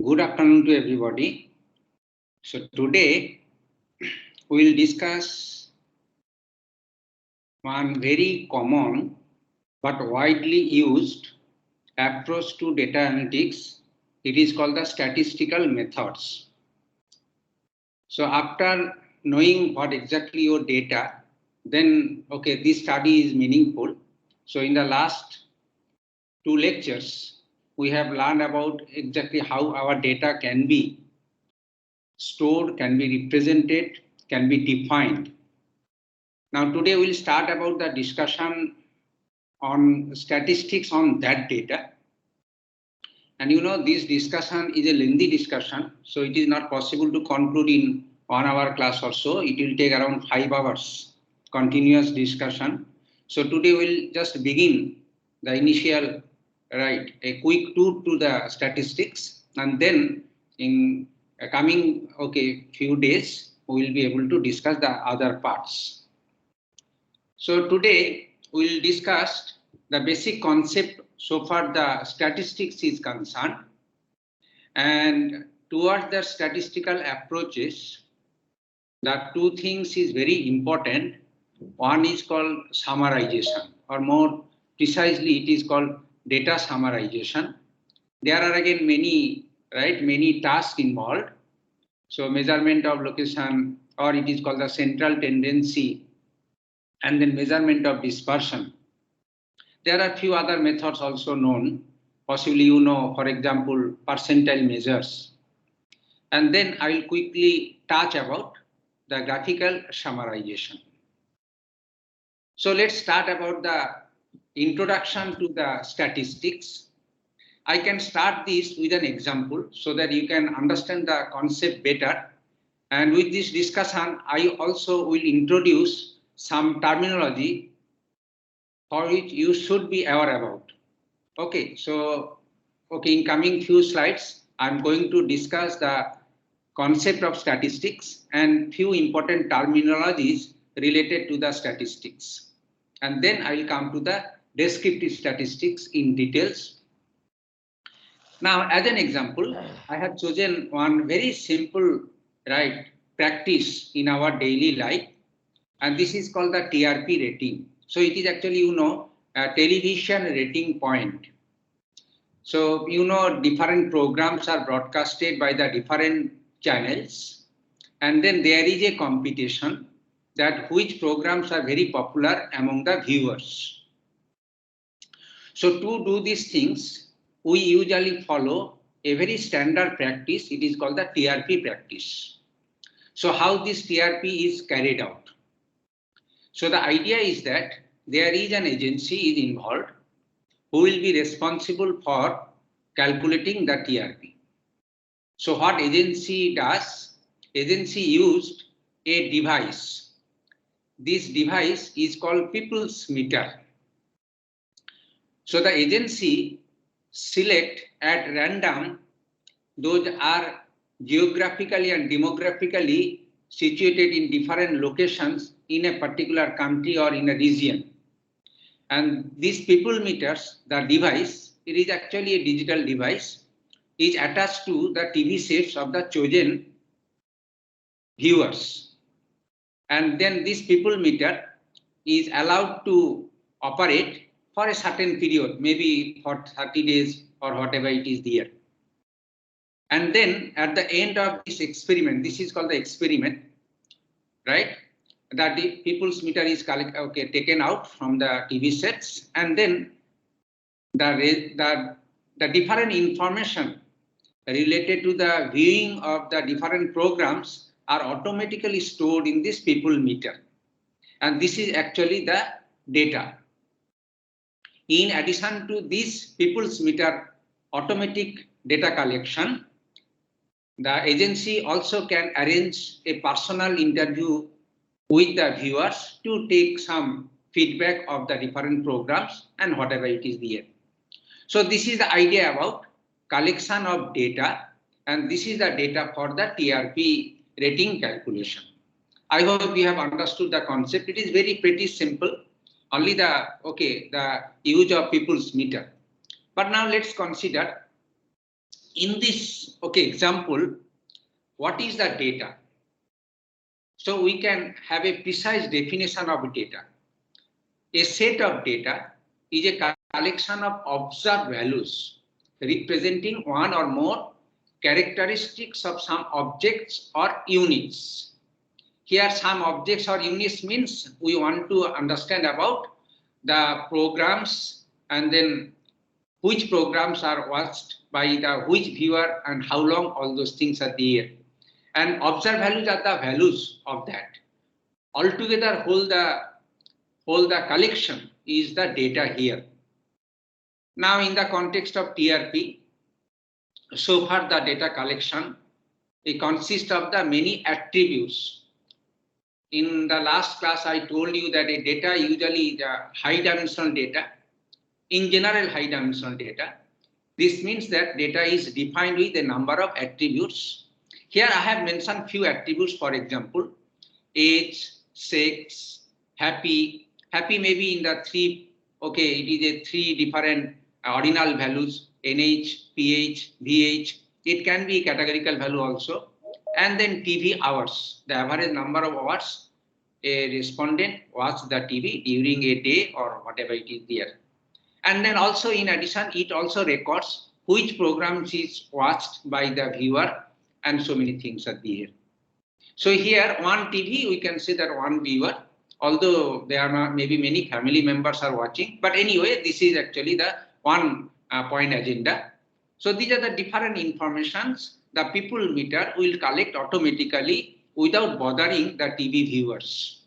Good afternoon to everybody. So today we will discuss one very common but widely used approach to data analytics. It is called the statistical methods. So after knowing what exactly your data, then okay, this study is meaningful. So in the last two lectures, we have learned about exactly how our data can be stored, can be represented, can be defined. Now today we'll start about the discussion on statistics on that data. And you know, this discussion is a lengthy discussion, so it is not possible to conclude in 1 hour class or so. It will take around 5 hours continuous discussion. So today we'll just begin the initial, right, a quick tour to the statistics, and then in coming few days we will be able to discuss the other parts. So today we will discuss the basic concept so far the statistics is concerned, and towards the statistical approaches, the two things is very important. One is called summarization, or more precisely it is called data summarization. There are again many tasks involved. So measurement of location, or it is called the central tendency, and then measurement of dispersion. There are few other methods also known, possibly you know, for example, percentile measures. And then I will quickly touch about the graphical summarization. So let's start about the introduction to the statistics. I can start this with an example so that you can understand the concept better. And with this discussion, I also will introduce some terminology for which you should be aware about. Okay, so in coming few slides, I'm going to discuss the concept of statistics and few important terminologies related to the statistics. And then I will come to the descriptive statistics in details. Now, as an example, I have chosen one very simple, practice in our daily life, and this is called the TRP rating. So it is actually, you know, a television rating point. So, you know, different programs are broadcasted by the different channels, and then there is a competition that which programs are very popular among the viewers. So to do these things, we usually follow a very standard practice. It is called the TRP practice. So how this TRP is carried out? So the idea is that there is an agency is involved who will be responsible for calculating the TRP. So what agency does? Agency used a device. This device is called People's Meter. So the agency select at random those are geographically and demographically situated in different locations in a particular country or in a region. And these people meters, the device, it is actually a digital device, is attached to the TV sets of the chosen viewers. And then this people meter is allowed to operate for a certain period, maybe for 30 days or whatever it is there. And then at the end of this experiment, this is called the experiment, right? That the people's meter is taken out from the TV sets, and then the different information related to the viewing of the different programs are automatically stored in this people meter. And this is actually the data. In addition to this people's meter automatic data collection, the agency also can arrange a personal interview with the viewers to take some feedback of the different programs and whatever it is there. So this is the idea about collection of data, and this is the data for the TRP rating calculation. I hope you have understood the concept. It is very pretty simple. Only the use of people's meter. But now let's consider in this example, what is the data? So we can have a precise definition of data. A set of data is a collection of observed values representing one or more characteristics of some objects or units. Here some objects or units means we want to understand about the programs, and then which programs are watched by the which viewer and how long, all those things are there. And observed values are the values of that. Altogether, whole the collection is the data here. Now, in the context of TRP, so far the data collection, it consists of the many attributes. In the last class, I told you that a data usually is a high-dimensional data. In general, high-dimensional data. This means that data is defined with a number of attributes. Here I have mentioned few attributes, for example, age, sex, happy. Happy may be in the three, it is a three different ordinal values, NH, PH, VH. It can be categorical value also. And then TV hours, the average number of hours a respondent watched the TV during a day or whatever it is there. And then also in addition, it also records which programs is watched by the viewer, and so many things are there. So here one TV, we can say that one viewer, although there are maybe many family members are watching, but anyway, this is actually the one point agenda. So these are the different informations the people meter will collect automatically without bothering the TV viewers.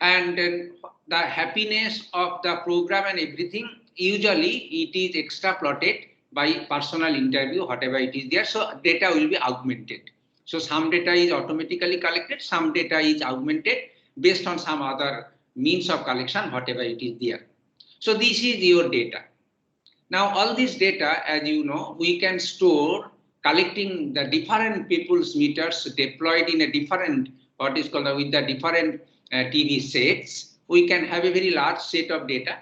And then the happiness of the program and everything, usually it is extrapolated by personal interview, whatever it is there. So data will be augmented. So some data is automatically collected, some data is augmented based on some other means of collection, whatever it is there. So this is your data. Now all this data, as you know, we can store collecting the different people's meters deployed in a different, what is called with the different TV sets. We can have a very large set of data,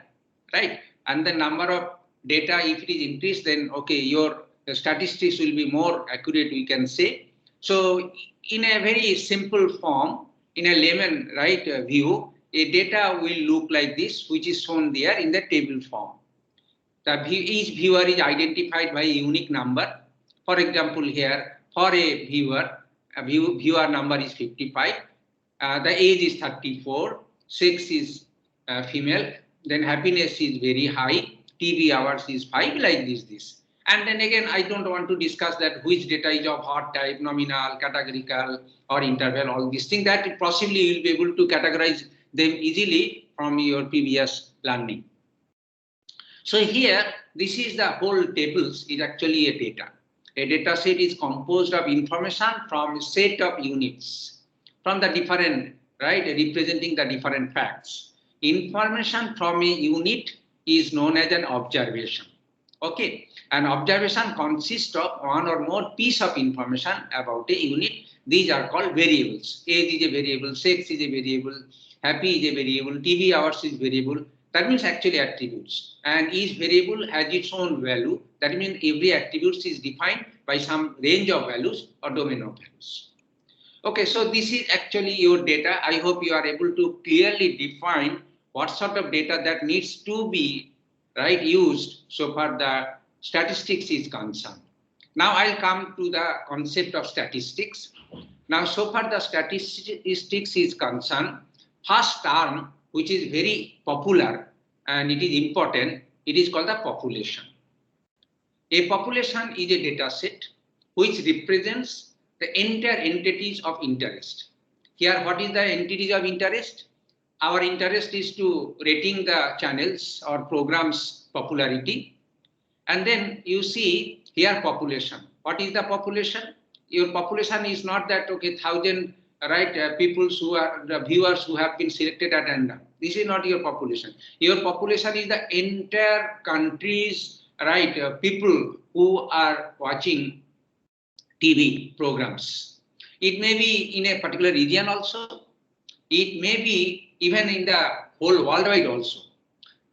right? And the number of data, if it is increased, then your statistics will be more accurate, we can say. So in a very simple form, in a layman view, a data will look like this, which is shown there in the table form. Each viewer is identified by a unique number. For example, here for a viewer number is 55. The age is 34. Sex is female. Then happiness is very high. TV hours is 5, like this. And then again, I don't want to discuss that which data is of hot type, nominal, categorical, or interval, all these things that possibly you will be able to categorize them easily from your previous learning. So here, this is the whole tables is actually a data. A data set is composed of information from a set of units, from the different, representing the different facts. Information from a unit is known as an observation. Okay, an observation consists of one or more piece of information about a unit. These are called variables. Age is a variable, sex is a variable, happy is a variable, TV hours is variable. That means actually attributes. And each variable has its own value. That means every attribute is defined by some range of values or domain of values. Okay, so this is actually your data. I hope you are able to clearly define what sort of data that needs to be used so far the statistics is concerned. Now I'll come to the concept of statistics. Now so far the statistics is concerned, first term which is very popular and it is important, it is called the population. A population is a data set which represents the entire entities of interest. Here, what is the entities of interest? Our interest is to rating the channels or programs popularity. And then you see here population. What is the population? Your population is not that 1,000 people who are the viewers who have been selected at random. This is not your population. Your population is the entire country's people who are watching TV programs. It may be in a particular region also. It may be even in the whole worldwide also.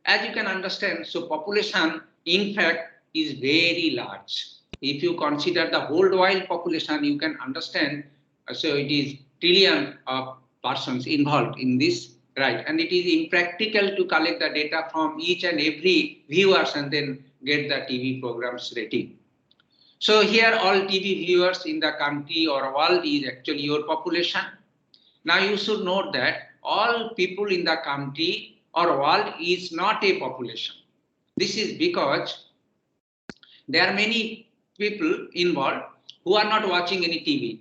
As you can understand, so population, in fact, is very large. If you consider the whole world population, you can understand. So it is trillion of persons involved in this, right? And it is impractical to collect the data from each and every viewers and then get the TV programs rating. So here all TV viewers in the country or world is actually your population. Now you should note that all people in the country or world is not a population. This is because there are many people involved who are not watching any TV,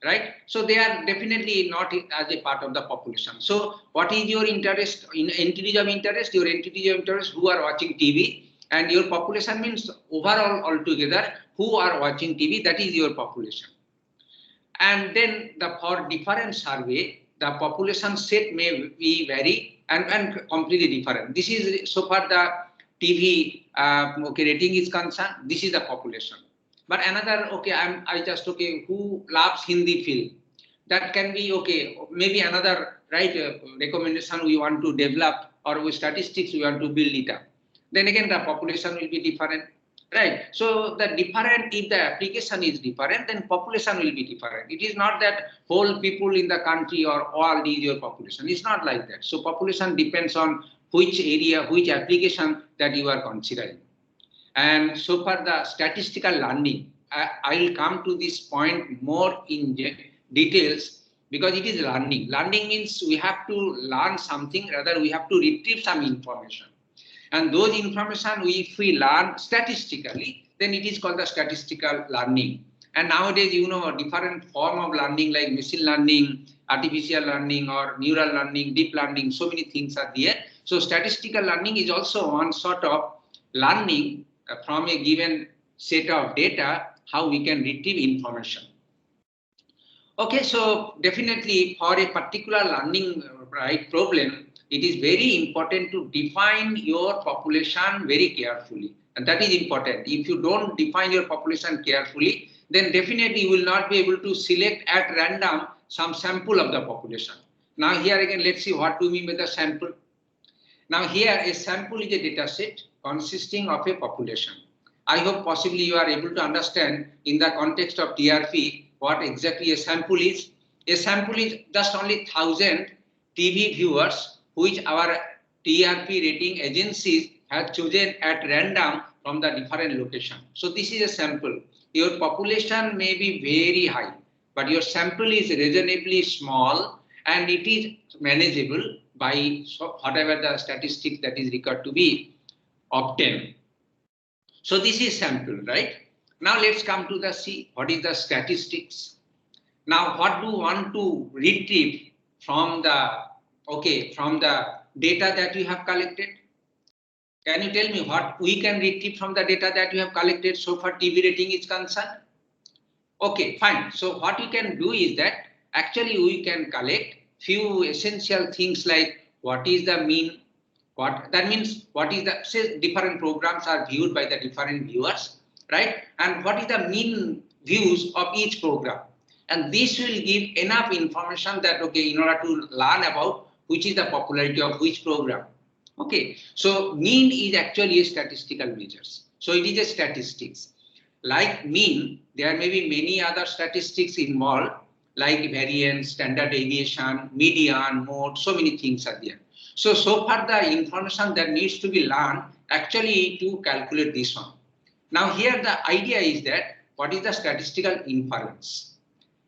right? So they are definitely not as a part of the population. So what is your interest in entities of interest? Your entities of interest who are watching TV, and your population means overall altogether who are watching TV, that is your population. And then for different survey, the population set may be vary and completely different. This is so far the TV rating is concerned. This is the population. But another, who loves Hindi film, that can be maybe another recommendation we want to develop, or with statistics we want to build it up. Then again the population will be different. Right. So the different, if the application is different, then population will be different. It is not that whole people in the country or all is your population. It's not like that. So population depends on which area, which application that you are considering. And so far the statistical learning, I will come to this point more in details because it is learning. Learning means we have to learn something, rather we have to retrieve some information. And those information, if we learn statistically, then it is called the statistical learning. And nowadays, you know, different form of learning like machine learning, artificial learning, or neural learning, deep learning, so many things are there. So statistical learning is also one sort of learning from a given set of data, how we can retrieve information. Okay, so definitely for a particular learning problem, it is very important to define your population very carefully. And that is important. If you don't define your population carefully, then definitely you will not be able to select at random some sample of the population. Now here again, let's see what do we mean by the sample. Now here a sample is a data set consisting of a population. I hope possibly you are able to understand in the context of TRP what exactly a sample is. A sample is just only 1,000 TV viewers which our TRP rating agencies have chosen at random from the different location. So this is a sample. Your population may be very high, but your sample is reasonably small and it is manageable by whatever the statistics that is required to be obtained. So this is sample, right? Now let's come to the C. What is the statistics? Now what do you want to retrieve from the from the data that you have collected? Can you tell me what we can retrieve from the data that you have collected so far TV rating is concerned? Okay, fine. So what we can do is that actually we can collect few essential things like what is the mean, what that means, what is the, say different programs are viewed by the different viewers, right? And what is the mean views of each program? And this will give enough information that, in order to learn about which is the popularity of which program. Okay, so mean is actually a statistical measures. So it is a statistics. Like mean, there may be many other statistics involved, like variance, standard deviation, median, mode, so many things are there. So far the information that needs to be learned actually to calculate this one. Now here the idea is that what is the statistical inference?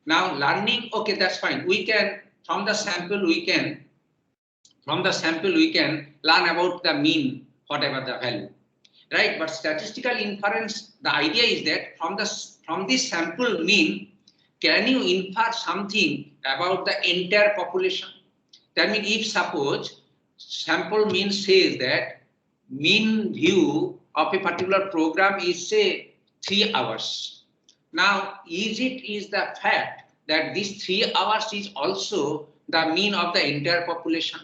Now learning, okay, that's fine. We can, from the sample we can learn about the mean, whatever the value, right? But statistical inference, the idea is that from this sample mean, can you infer something about the entire population? That means if suppose sample mean says that mean view of a particular program is say 3 hours. Now is the fact that this 3 hours is also the mean of the entire population?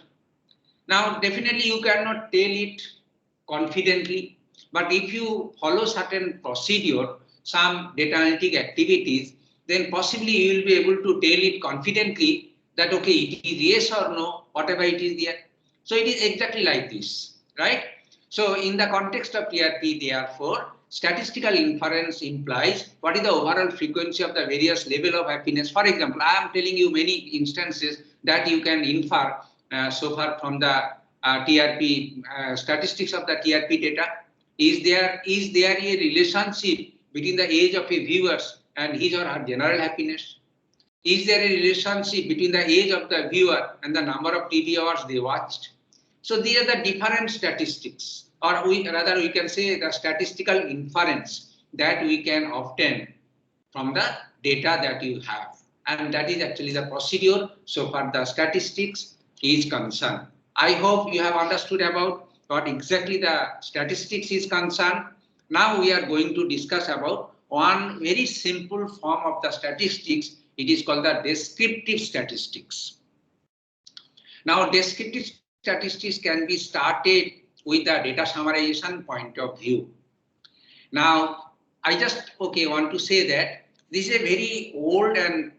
Now definitely you cannot tell it confidently, but if you follow certain procedure, some data analytic activities, then possibly you will be able to tell it confidently that okay, it is yes or no, whatever it is there. So it is exactly like this, right? So in the context of TRP, therefore, statistical inference implies what is the overall frequency of the various level of happiness. For example, I am telling you many instances that you can infer so far from the TRP statistics of the TRP data. Is there a relationship between the age of a viewer and his or her general happiness? Is there a relationship between the age of the viewer and the number of TV hours they watched? So these are the different statistics, or we can say the statistical inference that we can obtain from the data that you have. And that is actually the procedure so far the statistics is concerned. I hope you have understood about what exactly the statistics is concerned. Now we are going to discuss about one very simple form of the statistics. It is called the descriptive statistics. Now, descriptive statistics can be started with the data summarization point of view. Now, I just want to say that this is a very old and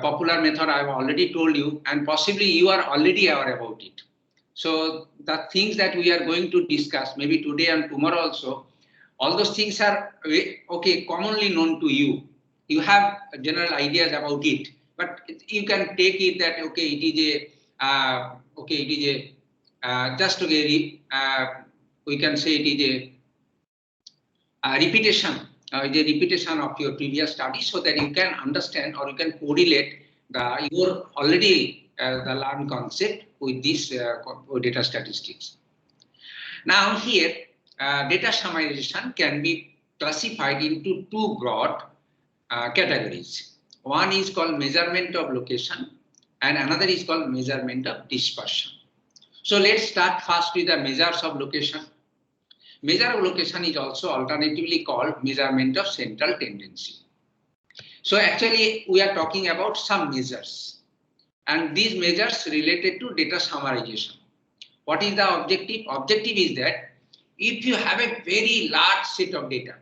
popular method. I have already told you, and possibly you are already aware about it. So the things that we are going to discuss, maybe today and tomorrow also, all those things are commonly known to you. You have general ideas about it, but you can take it that we can say it is a repetition, the repetition of your previous studies, so that you can understand or you can correlate your already the learned concept with this data statistics. Now here, data summarization can be classified into two broad categories. One is called measurement of location and another is called measurement of dispersion. So let's start first with the measures of location. Measure of location is also alternatively called measurement of central tendency. So actually we are talking about some measures, and these measures related to data summarization. What is the objective? Objective is that if you have a very large set of data,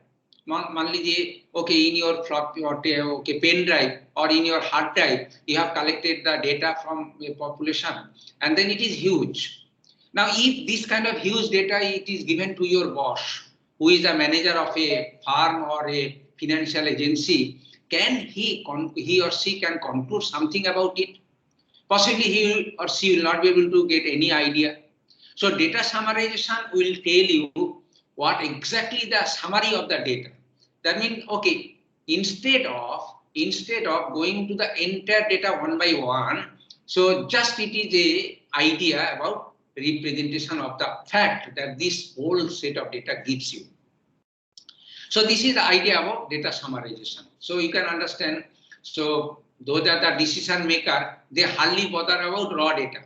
in your floppy or pen drive or in your hard drive, you have collected the data from a population, and then it is huge. Now, if this kind of huge data it is given to your boss, who is a manager of a firm or a financial agency, can he or she can contour something about it? Possibly he or she will not be able to get any idea. So data summarization will tell you what exactly the summary of the data. That means, instead of going to the entire data one by one, so just it is a idea about representation of the fact that this whole set of data gives you. So this is the idea about data summarization. So you can understand. So those are the decision maker, they hardly bother about raw data.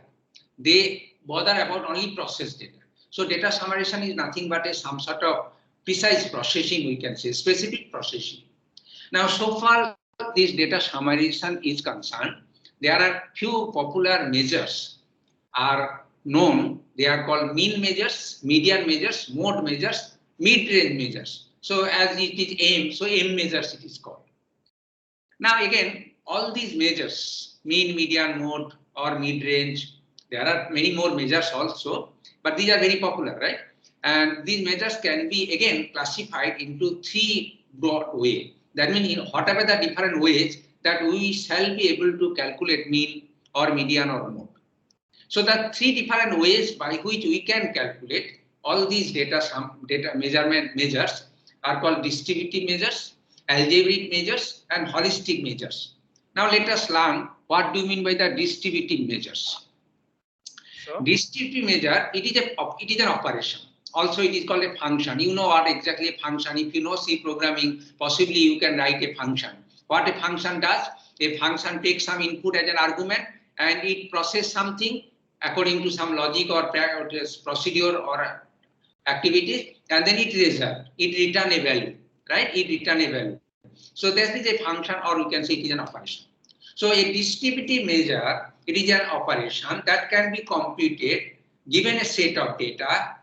They bother about only processed data. So data summarization is nothing but some sort of precise processing, we can say, specific processing. Now, so far this data summarization is concerned, there are few popular measures are known. They are called mean measures, median measures, mode measures, mid-range measures. So as it is M, so M measures it is called. Now again, all these measures, mean, median, mode or mid-range, there are many more measures also, but these are very popular, right? And these measures can be again classified into three broad ways. That means in whatever the different ways that we shall be able to calculate mean or median or mode. So the three different ways by which we can calculate all these data measurement measures are called distributive measures, algebraic measures, and holistic measures. Now let us learn what do you mean by the distributive measures. Sure. Distributive measure, it is an operation. Also, it is called a function. You know what exactly a function. If you know C programming, possibly you can write a function. What a function does? A function takes some input as an argument and it processes something according to some logic or procedure or activity, and then it return a value, right? It return a value. So this is a function, or you can say it is an operation. So a distributive measure, it is an operation that can be computed given a set of data,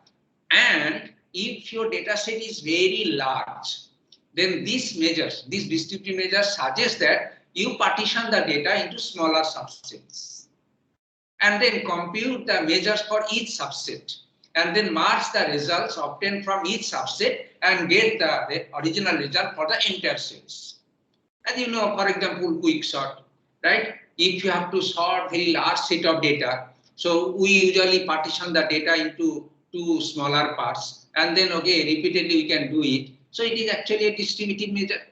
and if your data set is very large, then these distributive measures suggest that you partition the data into smaller subsets and then compute the measures for each subset. and then merge the results obtained from each subset and get the original result for the entire sets. As you know, for example, quick sort, right? If you have to sort very large set of data, so we usually partition the data into two smaller parts, and then repeatedly we can do it. So it is actually a distributive measure.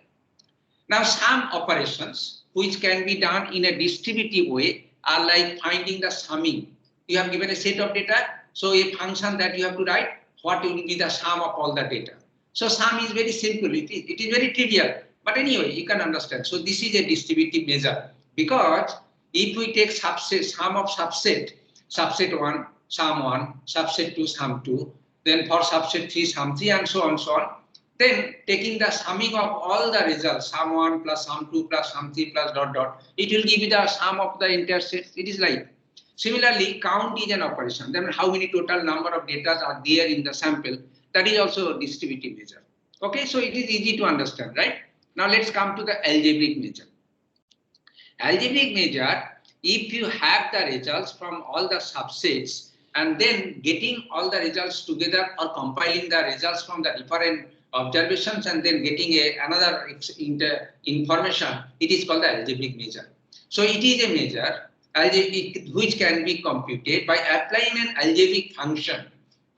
Now some operations which can be done in a distributive way are like finding the summing. You have given a set of data, so a function that you have to write, what will be the sum of all the data. So sum is very simple, it is very trivial, but anyway you can understand. So this is a distributive measure, because if we take subset, sum of subset, subset 1, sum 1, subset 2, sum 2, then for subset 3, sum 3, and so on, so on. Then taking the summing of all the results, sum 1 plus sum 2 plus sum 3 plus dot dot, it will give you the sum of the entire set. It is like. Similarly, count is an operation. Then how many total number of data are there in the sample? That is also a distributive measure. Okay, so it is easy to understand, right? Now let's come to the algebraic measure. Algebraic measure, if you have the results from all the subsets and then getting all the results together or compiling the results from the different observations and then getting another information, it is called the algebraic measure. So it is a measure which can be computed by applying an algebraic function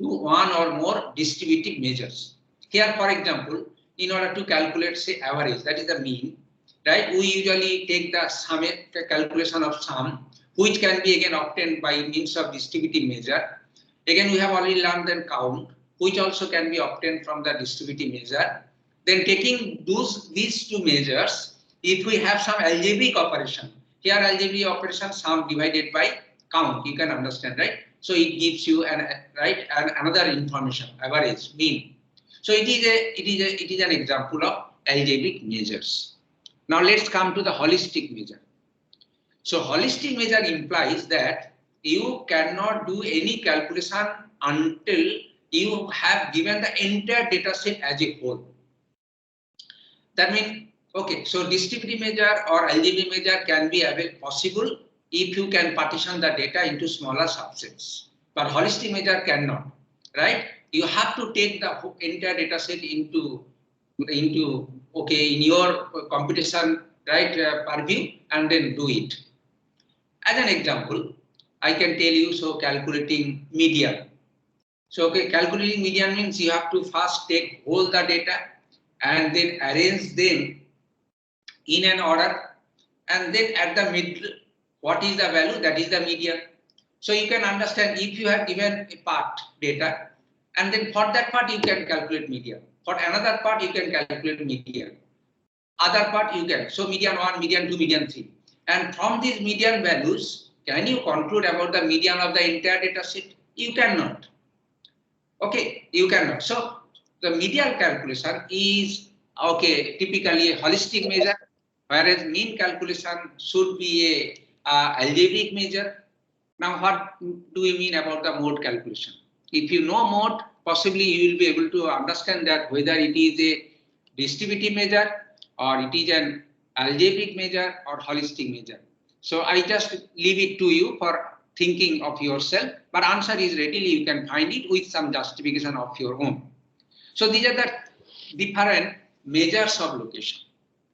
to one or more distributive measures. Here, for example, in order to calculate, say, average, that is the mean, right? We usually take the calculation of sum, which can be again obtained by means of distributive measure. Again, we have already learned then count, which also can be obtained from the distributive measure. Then taking these two measures, if we have some algebraic operation, here algebraic operation sum divided by count, you can understand, right? So it gives you another information, average, mean. So it is an example of algebraic measures. Now let's come to the holistic measure. So holistic measure implies that you cannot do any calculation until you have given the entire data set as a whole. That means, okay, so distributive measure or algebraic measure can be possible if you can partition the data into smaller subsets. But holistic measure cannot, right? You have to take the entire data set into in your computation, right, purview, and then do it. As an example, I can tell you, so calculating median. So calculating median means you have to first take all the data and then arrange them in an order, and then at the middle, what is the value? That is the median. So you can understand, if you have given a part data, and then for that part you can calculate median. For another part you can calculate median. Other part you can. So median 1, median 2, median 3. And from these median values, can you conclude about the median of the entire data set? You cannot. Okay, you cannot. So the median calculation is typically a holistic measure, whereas mean calculation should be a algebraic measure. Now what do we mean about the mode calculation? If you know mode, possibly you will be able to understand that whether it is a distributive measure or it is an algebraic measure or holistic measure. So I just leave it to you for thinking of yourself, but answer is readily you can find it with some justification of your own. So these are the different measures of location,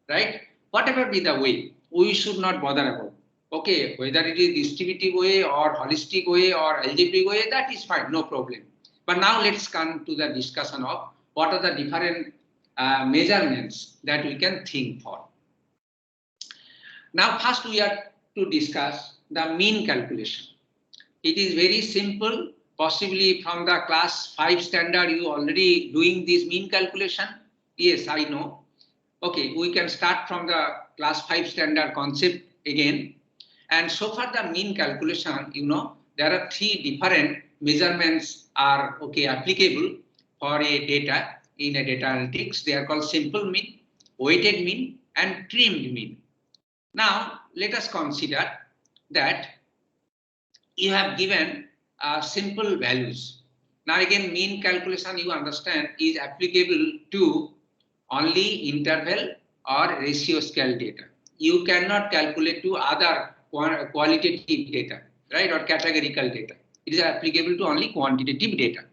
right? Whatever be the way, we should not bother about. Okay, whether it is distributive way or holistic way or algebraic way, that is fine, no problem. But now let's come to the discussion of what are the different measurements that we can think for. Now first we are to discuss the mean calculation. It is very simple, possibly from the class 5 standard you already doing this mean calculation. Yes, I know. Okay, we can start from the class 5 standard concept again. And so far the mean calculation, you know, there are 3 different measurements are applicable for a data in a data analytics. They are called simple mean, weighted mean, and trimmed mean. Now let us consider that you have given simple values. Now again, mean calculation, you understand, is applicable to only interval or ratio scale data. You cannot calculate to other qualitative data, right, or categorical data. It is applicable to only quantitative data.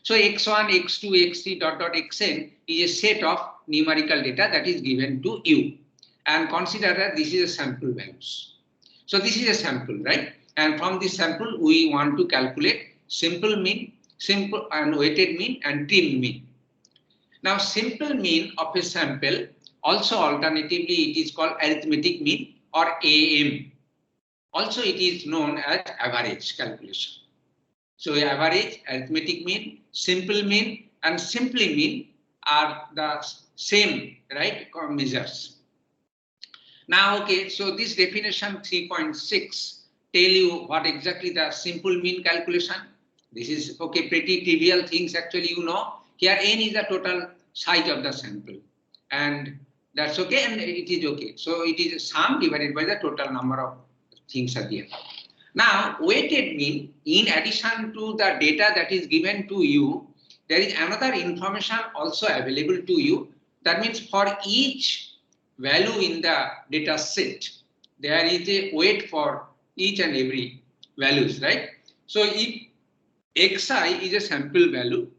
So x1, x2, x3, dot, dot, xn is a set of numerical data that is given to you. And consider that this is a sample values. So this is a sample, right? And from this sample, we want to calculate simple mean, simple and weighted mean, and trimmed mean. Now, simple mean of a sample, also alternatively, it is called arithmetic mean or AM. Also, it is known as average calculation. So, average, arithmetic mean, simple mean, and simply mean are the same, right, measures. Now, okay, so this definition 3.6 tell you what exactly the simple mean calculation. This is, okay, pretty trivial things actually, you know. Here n is the total size of the sample, and that's okay, and it is okay. So it is a sum divided by the total number of things are there. Now, weighted mean, in addition to the data that is given to you, there is another information also available to you. That means for each value in the data set, there is a weight for each and every values, right? So if xi is a sample value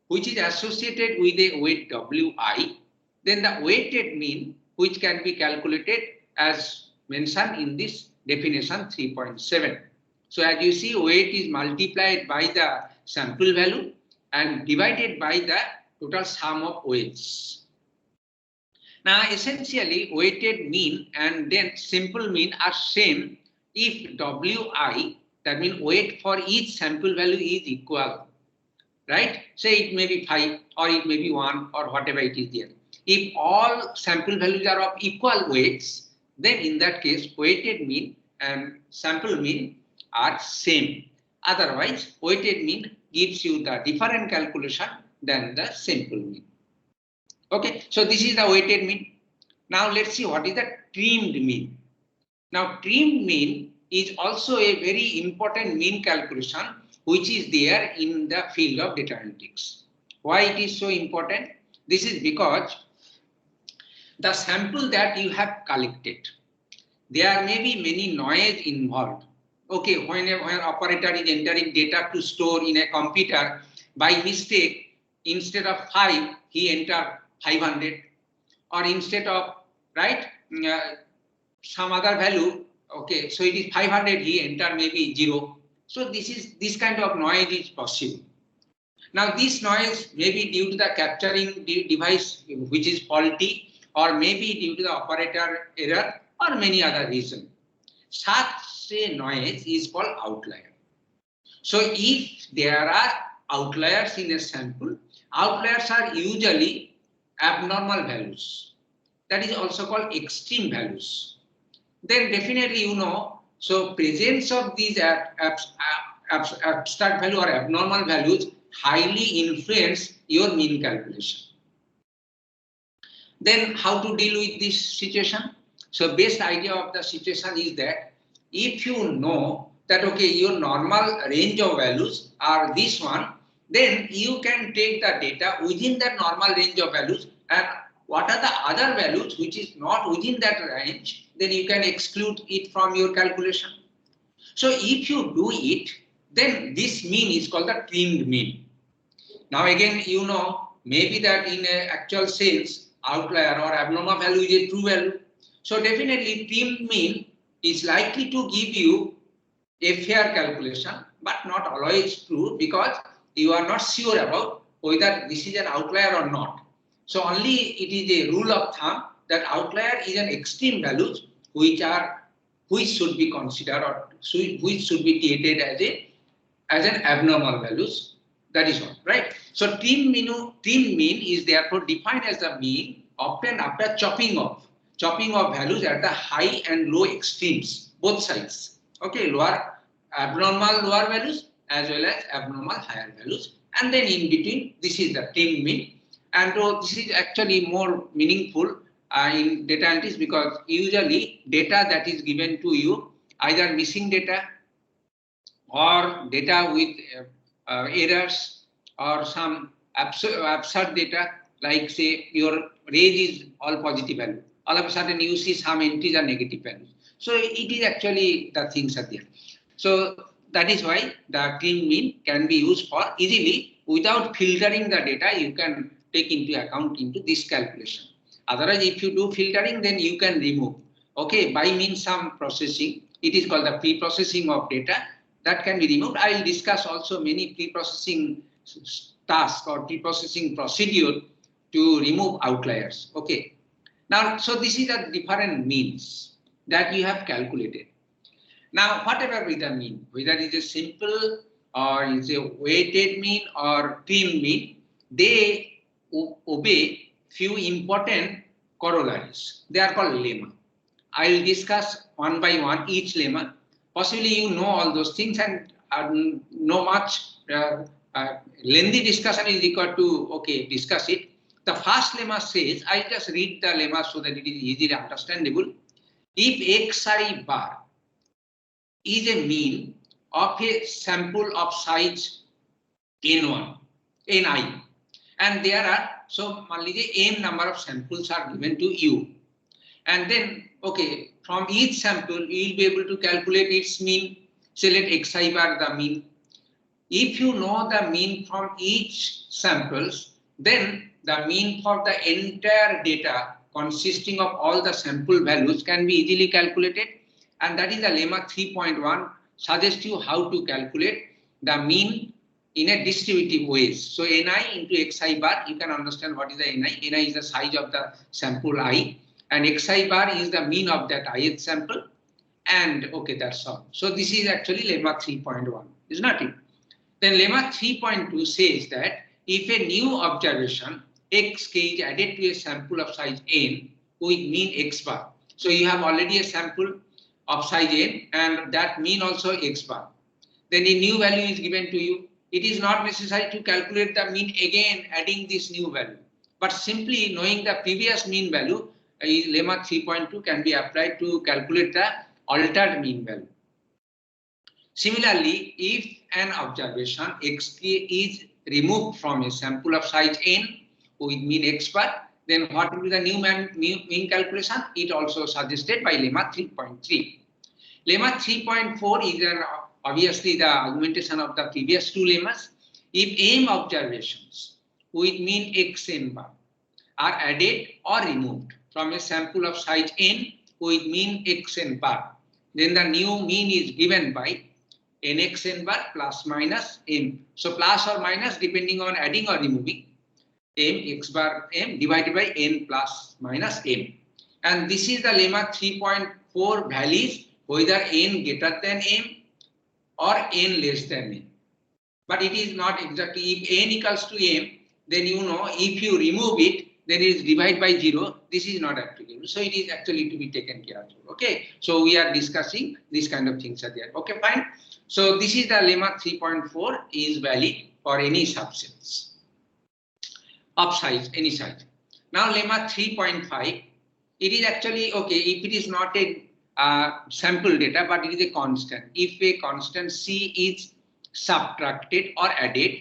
which is associated with a weight wi, then the weighted mean, which can be calculated as mentioned in this definition 3.7. So as you see, weight is multiplied by the sample value and divided by the total sum of weights. Now, essentially, weighted mean and then simple mean are same if wi, that means weight for each sample value, is equal, right? Say it may be 5 or it may be 1 or whatever it is there. If all sample values are of equal weights, then in that case, weighted mean and sample mean are same. Otherwise, weighted mean gives you the different calculation than the simple mean. Okay, so this is the weighted mean. Now let's see what is the trimmed mean. Now trimmed mean is also a very important mean calculation which is there in the field of data analytics. Why it is so important? This is because the sample that you have collected, there may be many noise involved. Okay, when operator is entering data to store in a computer, by mistake, instead of 5, he entered 500, or instead of, right, some other value, okay, so it is 500, he entered maybe 0. So this kind of noise is possible. Now this noise may be due to the capturing device which is faulty, or maybe due to the operator error, or many other reasons. Such a noise is called outlier. So if there are outliers in a sample, outliers are usually abnormal values. That is also called extreme values. Then definitely, you know, so presence of these abstract value or abnormal values highly influence your mean calculation. Then how to deal with this situation? So best idea of the situation is that if you know that, okay, your normal range of values are this one, then you can take the data within that normal range of values, and what are the other values which is not within that range, then you can exclude it from your calculation. So if you do it, then this mean is called the trimmed mean. Now again, you know, maybe that in a actual sense, outlier or abnormal value is a true value. So definitely trimmed mean is likely to give you a fair calculation, but not always true, because you are not sure about whether this is an outlier or not. So only it is a rule of thumb that outlier is an extreme values which should be considered, or which should be treated as an abnormal values. That is all, right? So trimmed mean is therefore defined as the mean obtained after chopping off values at the high and low extremes, both sides. Okay, abnormal lower values as well as abnormal higher values, and then in between, this is the trimmed mean. And this is actually more meaningful in data analytics, because usually data that is given to you, either missing data or data with errors, or some absurd data, like say your range is all positive value, all of a sudden you see some entries are negative values. So it is actually the things are there. So That is why the clean mean can be used for easily without filtering the data. You can take into account into this calculation. Otherwise, if you do filtering, then you can remove. Okay, by means some processing. It is called the pre-processing of data that can be removed. I will discuss also many pre-processing tasks or pre-processing procedure to remove outliers. Okay. Now, so this is the different means that we have calculated. Now, whatever with the mean, whether it is a simple or is a weighted mean or clean mean, they obey few important corollaries. They are called lemma. I will discuss one by one each lemma. Possibly you know all those things and no much lengthy discussion is required to discuss it. The first lemma says, I just read the lemma so that it is easily understandable. If xi bar is a mean of a sample of size n1, ni, and there are, so n number of samples are given to you, and then from each sample you will be able to calculate its mean. Say let xi bar the mean. If you know the mean from each samples, then the mean for the entire data consisting of all the sample values can be easily calculated, and that is the lemma 3.1 suggests you how to calculate the mean in a distributive ways. So ni into xi bar, you can understand what is the ni. Ni is the size of the sample I, and xi bar is the mean of that ith sample, and that's all. So this is actually lemma 3.1, is not it? Then lemma 3.2 says that if a new observation xk is added to a sample of size n with mean x bar, so you have already a sample of size n and that mean also x bar, then a new value is given to you. It is not necessary to calculate the mean again adding this new value, but simply knowing the previous mean value, lemma 3.2 can be applied to calculate the altered mean value. Similarly, if an observation xk is removed from a sample of size n with mean x bar, then what will be the new mean calculation? It also suggested by lemma 3.3. Lemma 3.4 is obviously the augmentation of the previous two lemmas. If m observations with mean xn bar are added or removed from a sample of size n with mean xn bar, then the new mean is given by nxn bar plus minus m. So plus or minus depending on adding or removing, m x bar m divided by n plus minus m. And this is the lemma 3.4 values whether n greater than m or n less than m. But it is not exactly, if n equals to m, then you know if you remove it, then it is divided by 0. This is not applicable. So it is actually to be taken care of. Okay. So we are discussing these kind of things are there. Okay, fine. So this is the lemma 3.4 is valid for any subsets of size, any size. Now lemma 3.5, it is actually if it is not a sample data, but it is a constant. If a constant c is subtracted or added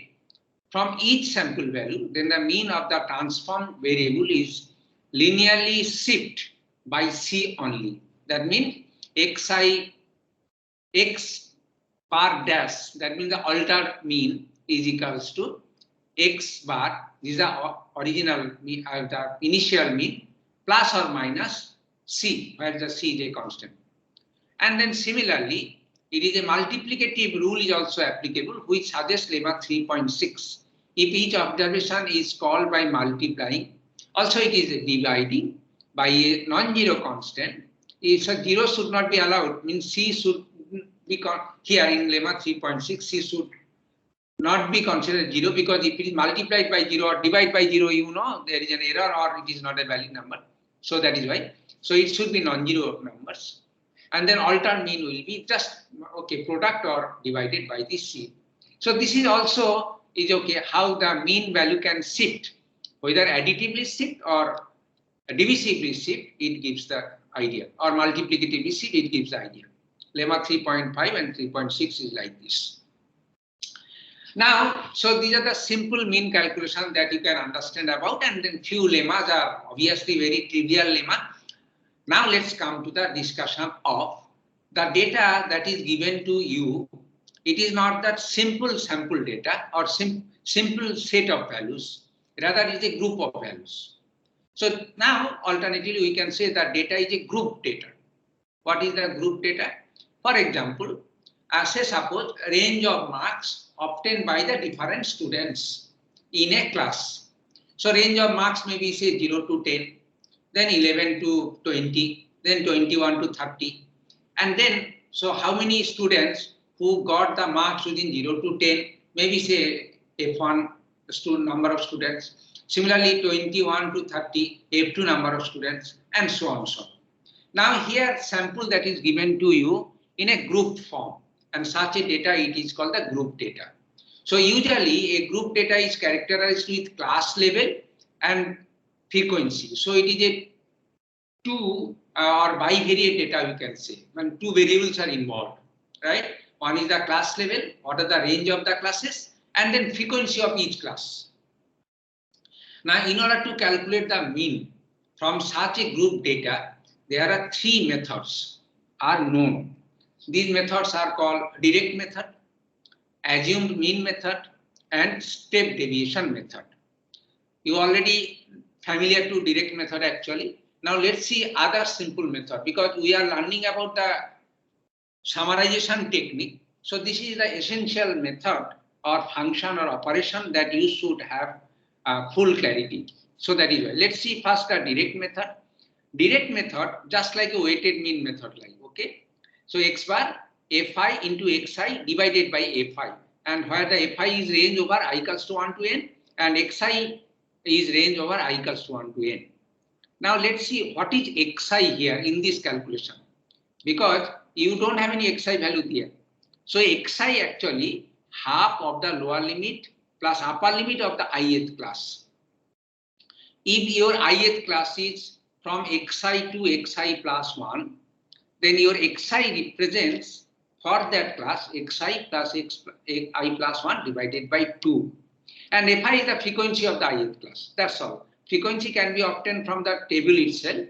from each sample value, then the mean of the transform variable is linearly shift by c only. That means x bar dash, that means the altered mean is equals to x bar, this is the original mean, the initial mean, plus or minus c, where the c is a constant. And then similarly, it is a multiplicative rule is also applicable, which suggests lemma 3.6. If each observation is called by multiplying, also it is dividing by a non-zero constant. If a zero should not be allowed, means c should be here in lemma 3.6, c should not be considered 0, because if it is multiplied by 0 or divided by 0, you know there is an error or it is not a valid number. So that is why. So it should be non-zero numbers. And then altered mean will be just product or divided by this c. So this is also is how the mean value can shift, whether additively shift or divisively shift, it gives the idea, or multiplicatively shift, it gives the idea. Lemma 3.5 and 3.6 is like this. Now, so these are the simple mean calculation that you can understand about, and then few lemmas are obviously very trivial lemma. Now let's come to the discussion of the data that is given to you it is not that simple sample data or simple set of values, rather it is a group of values. So now alternatively we can say that data is a group data. What is the group data? For example, say suppose range of marks obtained by the different students in a class. So range of marks may be say 0 to 10, then 11 to 20, then 21 to 30. And then, so how many students who got the marks within 0 to 10, maybe say F1 number of students. Similarly, 21 to 30, F2 number of students, and so on. So now here sample that is given to you in a group form, and such a data it is called the group data. So usually a group data is characterized with class level and frequency. So it is a two or bivariate data you can say, when two variables are involved, right? One is the class level, what are the range of the classes, and then frequency of each class. Now in order to calculate the mean from such a group data, there are three methods are known. These methods are called direct method, assumed mean method, and step deviation method. You already familiar to direct method actually. Now let's see other simple method, because we are learning about the summarization technique. So this is the essential method or function or operation that you should have full clarity. So that is why. Let's see first the direct method. Direct method just like a weighted mean method, like okay. So x bar fi into xi divided by fi, and where the fi is range over I equals to 1 to n and xi is range over I equals to 1 to n. Now let's see what is xi here in this calculation, because you don't have any xi value here. So xi actually half of the lower limit plus upper limit of the ith class. If your ith class is from xi to xi plus 1, then your xi represents for that class xi plus I plus 1 divided by 2. And fi is the frequency of the ith class. That's all. Frequency can be obtained from the table itself,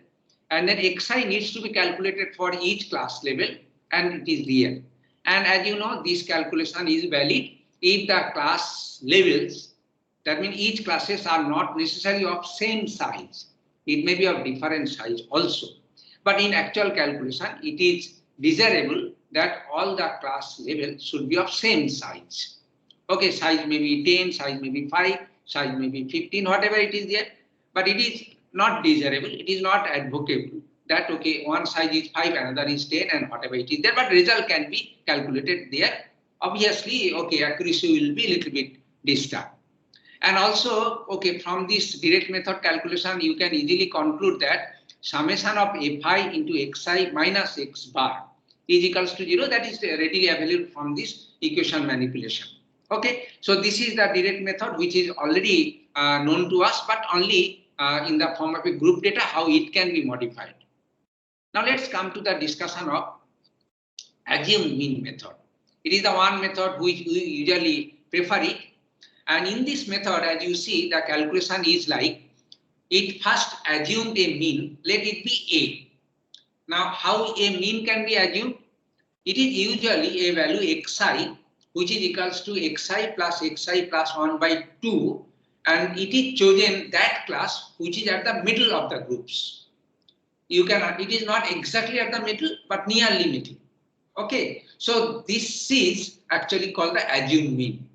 and then xi needs to be calculated for each class level, and it is real. And as you know, this calculation is valid if the class levels, that means each classes are not necessarily of same size. It may be of different size also. But in actual calculation, it is desirable that all the class levels should be of same size. Okay, size may be 10, size may be 5, size may be 15, whatever it is there. But it is not desirable, it is not advocable that, okay, one size is 5, another is 10, and whatever it is there. But result can be calculated there. Obviously, okay, accuracy will be a little bit disturbed. And also, okay, from this direct method calculation, you can easily conclude that summation of fi into xi minus x bar is equals to 0. That is readily available from this equation manipulation. Okay, so this is the direct method which is already known to us, but only in the form of a group data, how it can be modified. Now let's come to the discussion of assumed mean method. It is the one method which we usually prefer it. And in this method, as you see, the calculation is like, it first assumed a mean, let it be A. Now, how a mean can be assumed? It is usually a value xi, which is equals to xi plus 1 by 2, and it is chosen that class which is at the middle of the groups. You can, it is not exactly at the middle, but nearly middle. Okay, so this is actually called the assumed mean.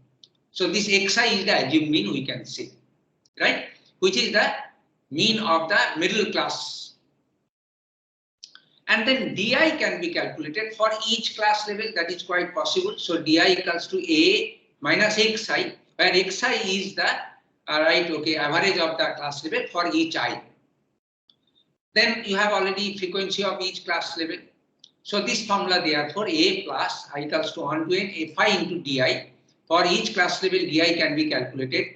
So this xi is the assumed mean, we can say, right? Which is the mean of the middle class. And then di can be calculated for each class level. That is quite possible. So di equals to a minus xi, where xi is the average of the class level for each I. Then you have already frequency of each class level. So this formula, therefore, a plus I equals to 1 to n fi into di. For each class level, di can be calculated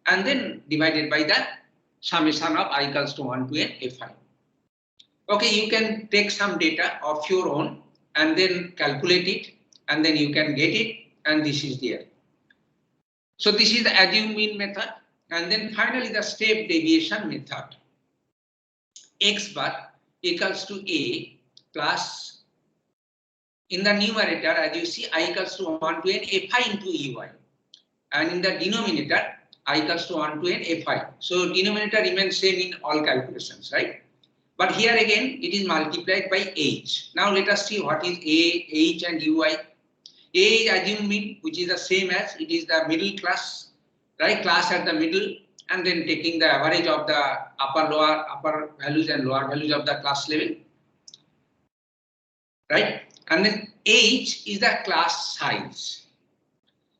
and then divided by the summation of I equals to 1 to n fi. Okay, you can take some data of your own and then calculate it, and then you can get it, and this is there. So this is the assumed mean method, and then finally the step deviation method. X bar equals to a plus in the numerator, as you see, I equals to 1 to n fi into ey. And in the denominator, I equals to 1 to n fi. So denominator remains same in all calculations, right? But here again, it is multiplied by h. Now let us see what is a, h and ui. A is assumed mean, which is the same as it is the middle class, right? Class at the middle, and then taking the average of the upper values and lower values of the class level, right? And then H is the class size.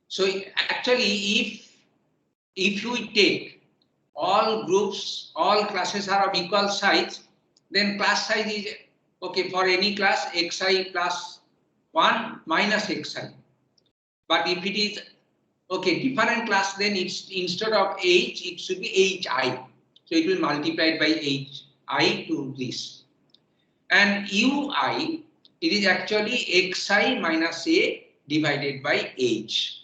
So actually, if you take all groups, all classes are of equal size, then class size is okay for any class xi plus 1 minus xi. But if it is okay different class, then it's instead of h, it should be hi. So it will multiply by hi to this. And ui, it is actually xi minus a divided by h.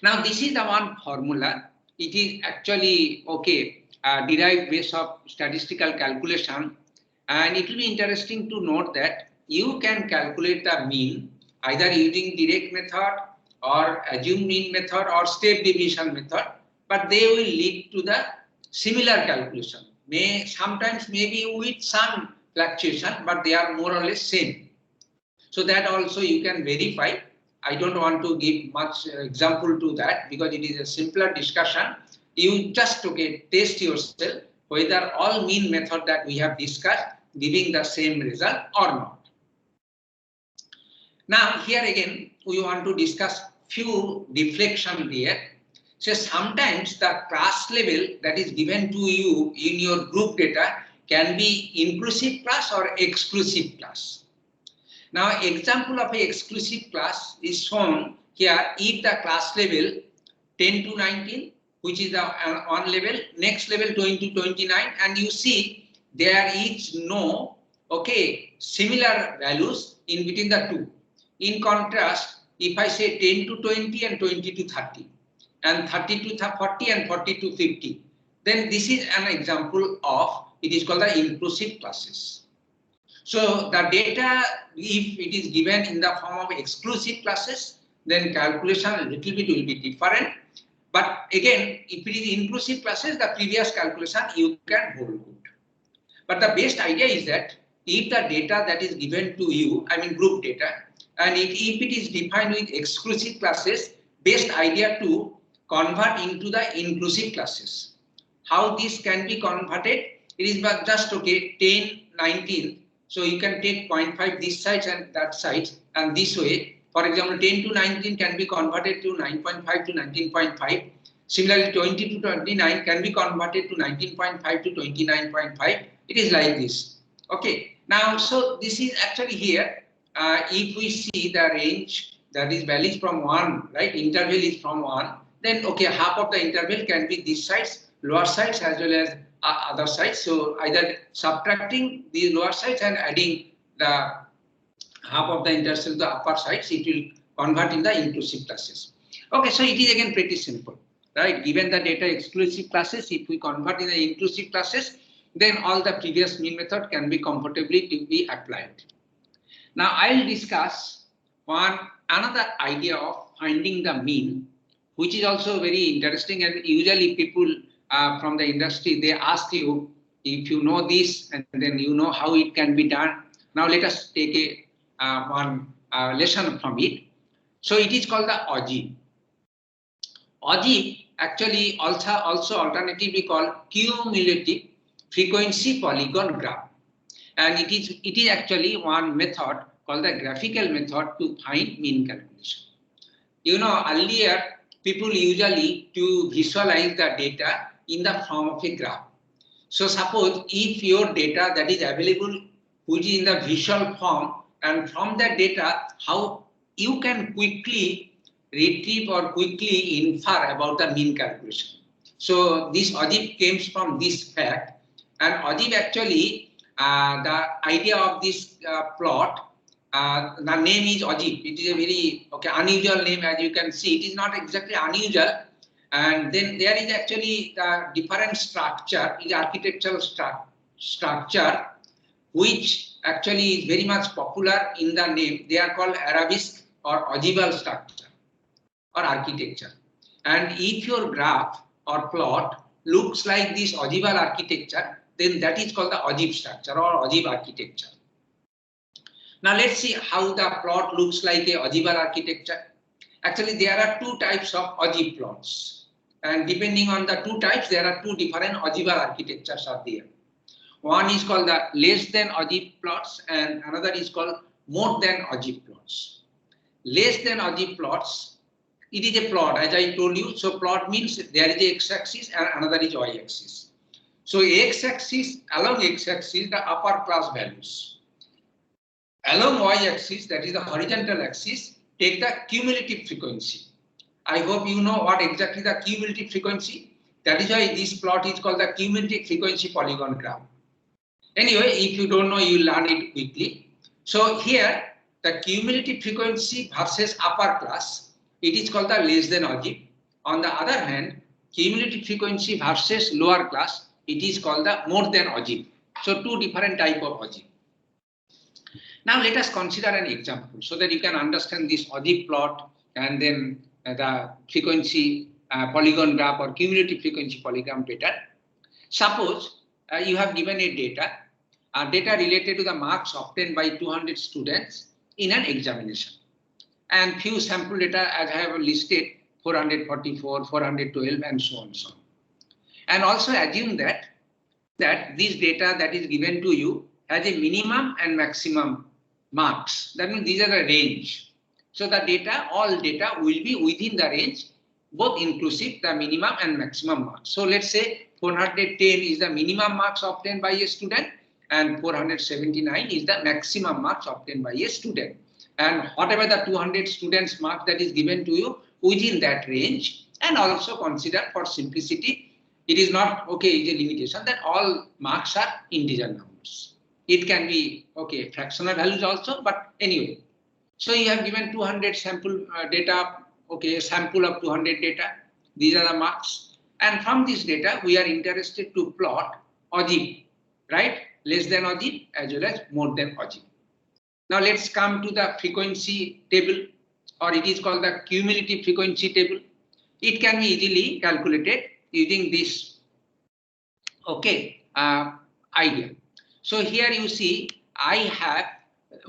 Now this is the one formula. It is actually okay derived based of statistical calculation, and it will be interesting to note that you can calculate the mean either using direct method or assumed mean method or step deviation method, but they will lead to the similar calculation. Sometimes maybe with some fluctuation, but they are more or less same. So that also you can verify. I don't want to give much example to that because it is a simpler discussion. You just test yourself whether all mean method that we have discussed giving the same result or not. Now here again we want to discuss few deflection here. So sometimes the class level that is given to you in your group data can be inclusive class or exclusive class. Now, example of an exclusive class is shown here. If the class level 10 to 19, which is the one level, next level 20 to 29, and you see there is no similar values in between the two. In contrast, if I say 10 to 20 and 20 to 30, and 30 to 40 and 40 to 50, then this is an example of it is called the inclusive classes. So the data, if it is given in the form of exclusive classes, then calculation a little bit will be different. But again, if it is inclusive classes, the previous calculation you can hold good. But the best idea is that if the data that is given to you, I mean group data, and if it is defined with exclusive classes, best idea to convert into the inclusive classes. How this can be converted? It is just 10, 19. So you can take 0.5 this side and that side, and this way, for example, 10 to 19 can be converted to 9.5 to 19.5. Similarly, 20 to 29 can be converted to 19.5 to 29.5. It is like this. Okay. Now, so this is actually here. If we see the range that is values from 1, right? Interval is from 1. Then okay, half of the interval can be this sides, lower sides as well as other sides. So either subtracting the lower sides and adding the half of the interval to the upper sides, it will convert in the inclusive classes. Okay, so it is again pretty simple, right? Given the data exclusive classes, if we convert in the inclusive classes, then all the previous mean method can be comfortably to be applied. Now I will discuss another idea of finding the mean, which is also very interesting, and usually people from the industry, they ask you if you know this and then you know how it can be done. Now let us take one lesson from it. So it is called the OGIP. OGIP actually also alternatively called cumulative frequency polygon graph, and it is actually one method called the graphical method to find mean calculation. You know, earlier people usually to visualize the data in the form of a graph. So suppose if your data that is available which is in the visual form, and from that data how you can quickly retrieve or quickly infer about the mean calculation. So this OGIP came from this fact, and OGIP actually the idea of this plot, the name is OGIP. It is a very unusual name, as you can see. It is not exactly unusual, and then there is actually the different structure, is architectural structure, which actually is very much popular in the name. They are called arabesque or ogival structure or architecture. And if your graph or plot looks like this ogival architecture, then that is called the ogive structure or ogive architecture. Now let's see how the plot looks like a ogival architecture. Actually, there are two types of ogive plots, and depending on the two types, there are two different ogival architectures are there. One is called the less than ogive plots, and another is called more than ogive plots. Less than ogive plots, it is a plot, as I told you. So plot means there is a x-axis and another is y-axis. So x-axis, along x-axis, the upper class values. Along y-axis, that is the horizontal axis, take the cumulative frequency. I hope you know what exactly the cumulative frequency. That is why this plot is called the cumulative frequency polygon graph. Anyway, if you don't know, you will learn it quickly. So here, the cumulative frequency versus upper class, it is called the less than ogive. On the other hand, cumulative frequency versus lower class, it is called the more than ogive. So two different type of ogive. Now let us consider an example so that you can understand this ogive plot and then the frequency polygon graph or cumulative frequency polygon pattern. Suppose you have given a data related to the marks obtained by 200 students in an examination, and few sample data as I have listed 444, 412 and so on. And also assume that this data that is given to you has a minimum and maximum marks. That means these are the range. So the data, all data will be within the range, both inclusive the minimum and maximum marks. So let's say 410 is the minimum marks obtained by a student and 479 is the maximum marks obtained by a student. And whatever the 200 students marks that is given to you within that range, and also consider for simplicity, it is not okay, it is a limitation that all marks are integer numbers. It can be okay fractional values also, but anyway. So you have given 200 sample data, okay, sample of 200 data. These are the marks, and from this data we are interested to plot ogive, right? Less than ogive as well as more than ogive. Now let's come to the frequency table, or it is called the cumulative frequency table. It can be easily calculated using this idea. So here you see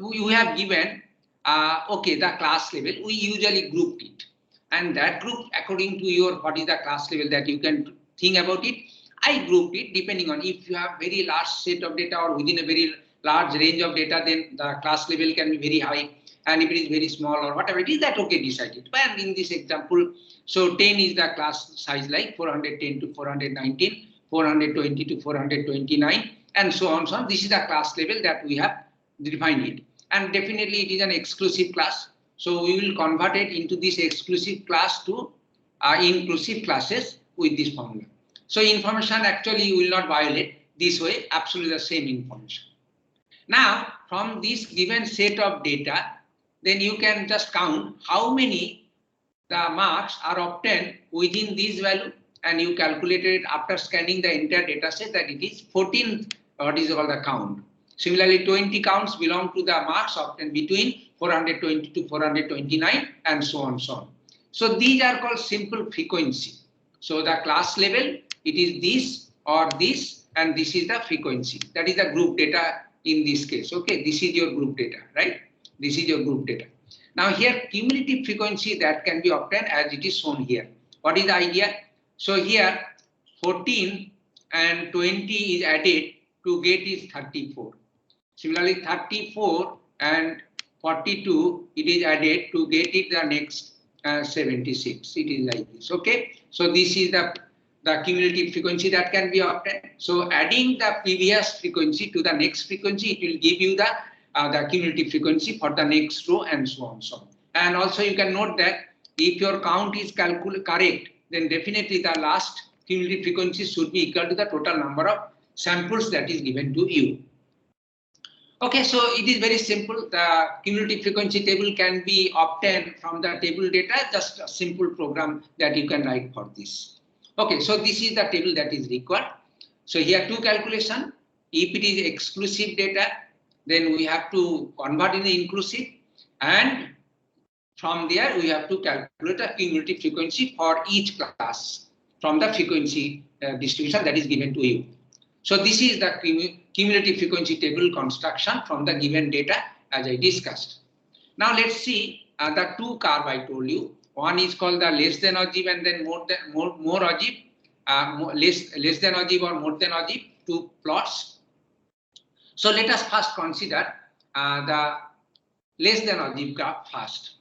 we have given the class level. We usually grouped it, and that group according to your what is the class level that you can think about it. I grouped it depending on if you have very large set of data or within a very large range of data, then the class level can be very high, and if it is very small or whatever it is, that okay, decide it. But in this example, so 10 is the class size, like 410 to 419, 420 to 429, and so on. So this is the class level that we have defined it, and definitely it is an exclusive class. So we will convert it into this exclusive class to inclusive classes with this formula. So information actually will not violate this way, absolutely the same information. Now from this given set of data, then you can just count how many the marks are obtained within this value, and you calculated it after scanning the entire data set that it is 14, what is called the count. Similarly, 20 counts belong to the marks obtained between 420 to 429 and so on, so on. So these are called simple frequency. So the class level, it is this or this, and this is the frequency. That is the group data in this case. Okay, this is your group data, right? This is your group data. Now here cumulative frequency that can be obtained as it is shown here. What is the idea? So here 14 and 20 is added to get is 34. Similarly 34 and 42 it is added to get it the next 76. It is like this. Okay. So this is the cumulative frequency that can be obtained. So adding the previous frequency to the next frequency, it will give you the cumulative frequency for the next row and so on. And also you can note that if your count is correct, then definitely the last cumulative frequency should be equal to the total number of samples that is given to you. Okay, so it is very simple. The cumulative frequency table can be obtained from the table data, just a simple program that you can write for this. Okay, so this is the table that is required. So here two calculation. If it is exclusive data, then we have to convert in the inclusive, and from there we have to calculate the cumulative frequency for each class from the frequency distribution that is given to you. So this is the cumulative frequency table construction from the given data as I discussed. Now let's see the two curve I told you. One is called the less than ogive and then more ogive, less than ogive or more than ogive, two plots. So let us first consider the less than ogive graph first.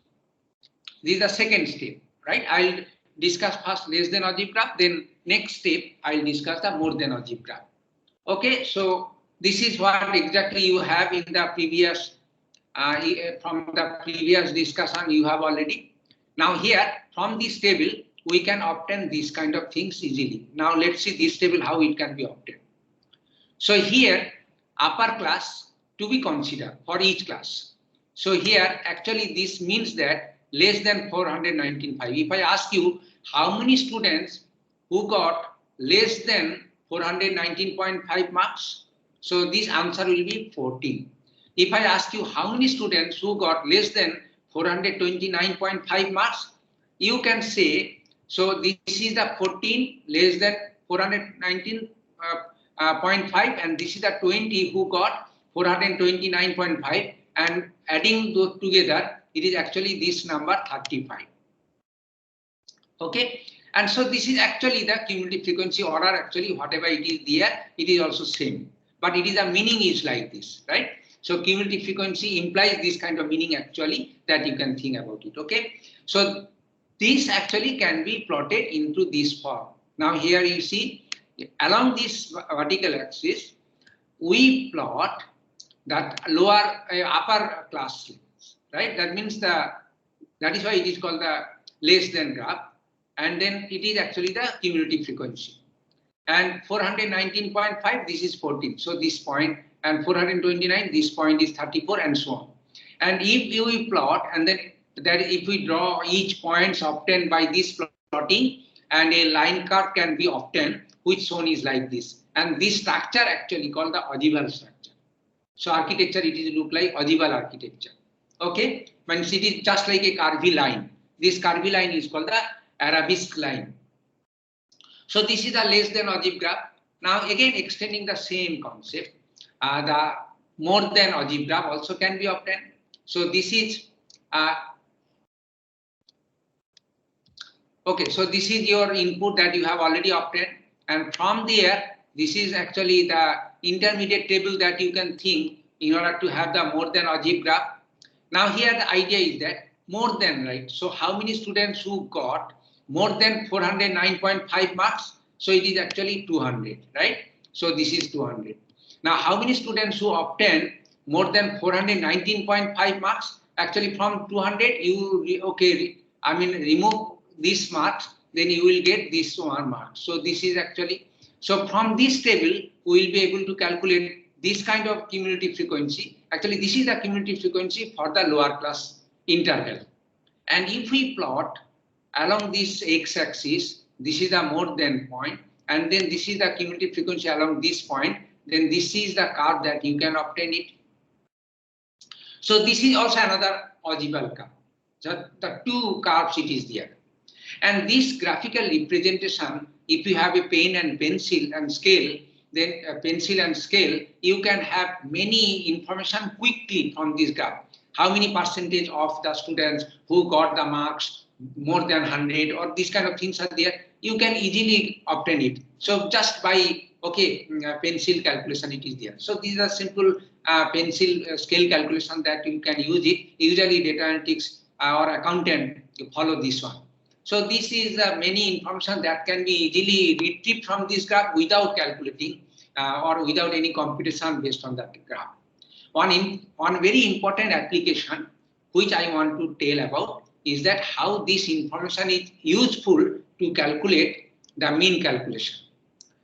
This is the second step, right? I'll discuss first less than ogive graph, then next step I'll discuss the more than ogive graph. Okay, so this is what exactly you have in the previous from the previous discussion you have already. Now here from this table we can obtain these kind of things easily. Now let's see this table how it can be obtained. So here upper class to be considered for each class. So here actually this means that less than 419.5. If I ask you how many students who got less than 419.5 marks, so this answer will be 14. If I ask you how many students who got less than 429.5 marks, you can say, so this is the 14 less than 419.5 and this is the 20 who got 429.5, and adding those together, it is actually this number 35. Okay, and so this is actually the cumulative frequency order. Actually, whatever it is there, it is also same, but it is a meaning is like this, right? So cumulative frequency implies this kind of meaning actually that you can think about it. Okay, so this actually can be plotted into this form. Now here you see along this vertical axis, we plot that lower upper class, right? That means that is why it is called the less than graph, and then it is actually the cumulative frequency. And 419.5, this is 14, so this point, and 429, this point is 34, and so on. And if we plot, and then that if we draw each points obtained by this plotting, and a line curve can be obtained, which shown is like this. And this structure actually called the ogival structure. So architecture, it is look like ogival architecture. Okay, when it is just like a curvy line. This curvy line is called the arabesque line. So this is the less than ogive graph. Now again extending the same concept, the more than ogive graph also can be obtained. So this is okay. So this is your input that you have already obtained, and from there, this is actually the intermediate table that you can think in order to have the more than ogive graph. Now here the idea is that more than, right? So how many students who got more than 409.5 marks? So it is actually 200, right? So this is 200. Now how many students who obtained more than 419.5 marks? Actually from 200 you remove this marks, then you will get this one mark. So this is actually, so from this table we will be able to calculate this kind of cumulative frequency. Actually this is the cumulative frequency for the lower class interval. And if we plot along this x-axis, this is the more than point, and then this is the cumulative frequency along this point, then this is the curve that you can obtain it. So this is also another ogival curve. So the two curves it is there. And this graphical representation, if you have a pen and pencil and scale, then pencil and scale, you can have many information quickly from this graph. How many percentage of the students who got the marks more than 100 or these kind of things are there, you can easily obtain it. So just by pencil calculation it is there. So these are simple pencil scale calculation that you can use it. Usually data analytics or accountant follow this one. So this is many information that can be easily retrieved from this graph without calculating or without any computation based on that graph. One very important application which I want to tell about is that how this information is useful to calculate the mean calculation.